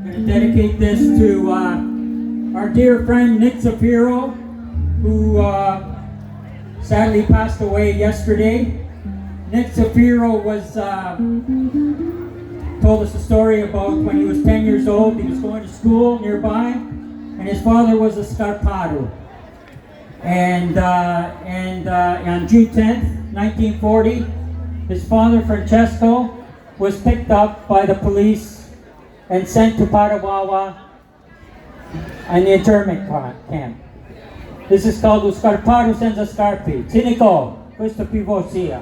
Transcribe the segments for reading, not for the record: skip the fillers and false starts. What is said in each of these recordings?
going to dedicate this to our dear friend Nick Zafiro, who sadly passed away yesterday. Nick Zafiro was told us a story about when he was 10 years old. He was going to school nearby, and his father was a Scarpado. And on June 10th, 1940, his father, Francesco, was picked up by the police and sent to Padawawa and the internment camp. This is called Lo Scarpado Senza Scarpe. Cinico, questo pivo sia.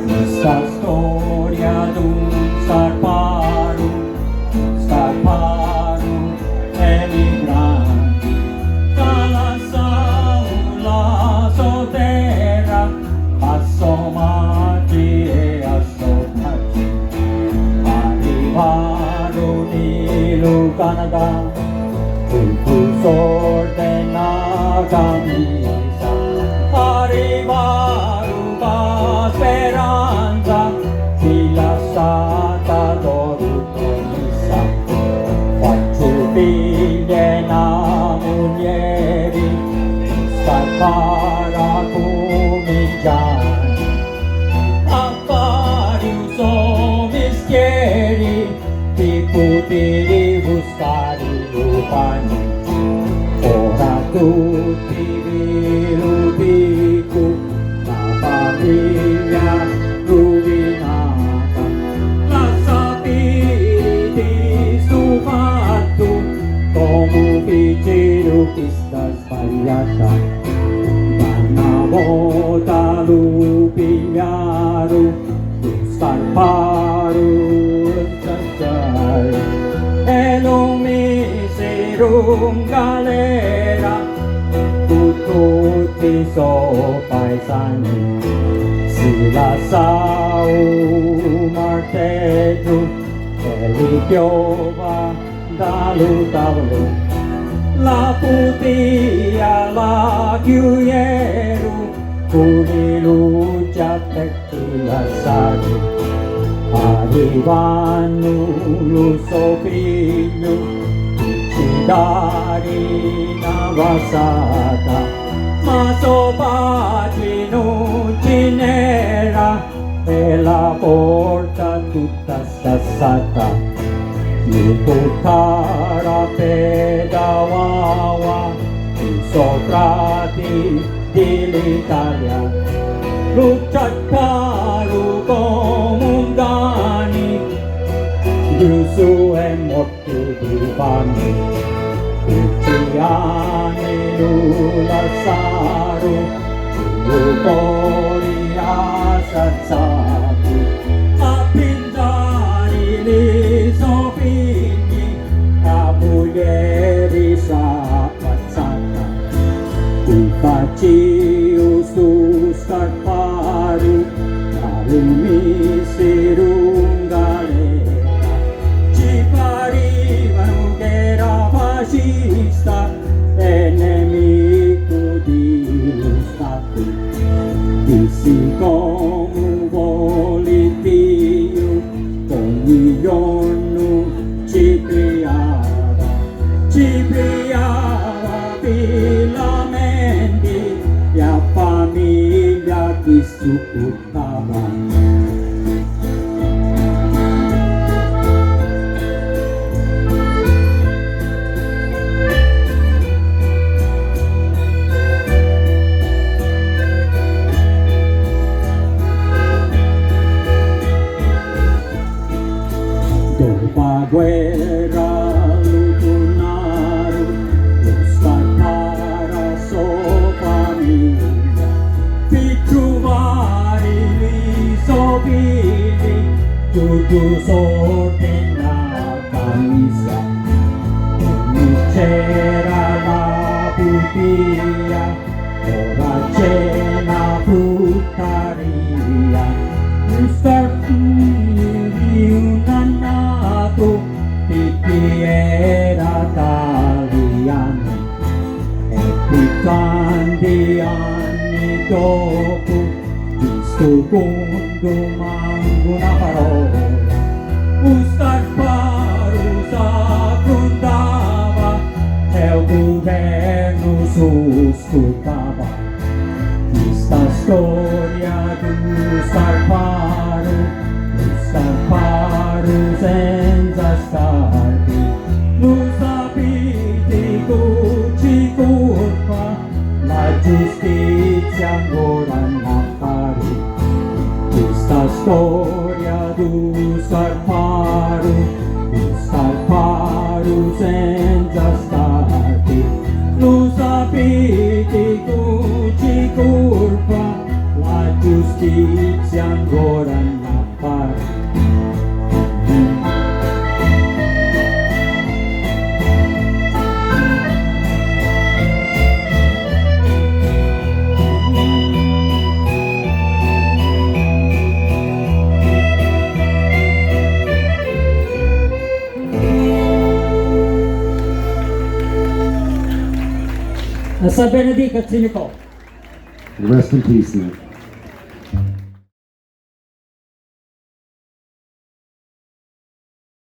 Questa storia d'un Scarparo emigrante dalla Saula sotterra, passò Maggi e Assopacci, arrivarono in Canada, il cursor della camisa, arrivarono a Speranza, si lasciata d'Orutolissa, faccio figlie namunieri, Scarpara cominciano, affari uso mischieri, ti potevi buscare lupani, ora tutti vi lo dico, la famiglia rovinata, la sapete sto fatto, come fecero che sta sbagliata, una volta lo pigliaro, lo Scarparo e lo misero in galera, tutti so paesani, si lasciò un martello e li piova dallo tavolo, la putia la chiuiero, con i luci aperti lasciati, arrivano lo suo figlio, ci dare una vasata, ma suo padre non ce n'era e la porta tutta scassata, mi portara a Padawawa, i sovrati dell'Italia, lo Scarparo comandani, Gesù è morto di fame, tutti anni lo lasciaro, lo cuore assazzati, a pensare le sue figlie, a moglie risappazzata, ti facevo su Scarparo, dalle misero in galera, ci parevano che era fascista e nemico dello Stato, dissi come vuole Dio, ogni giorno ci pigliava veramente, la famiglia che supportava. Dopo la guerra lo tornarono, lo Scarparo sua famiglia, per trovare i suoi figli, tutto sorte nella camisa, non c'era la pupilla, ora c'è la fruttaria, lo Scarparo di una dopo questo mondo manco una parola. Un scarparo s'affrontava e il governo sospetava. Questa storia d'un scarparo senza scarpe. Non sapete ci colpa, la giustizia ancora non appare. Questa storia d'un scarparo senza scarpe. Non sapete ci colpa, la giustizia ancora non appare. Sa benedica, Nico. Rest in peace, Nick.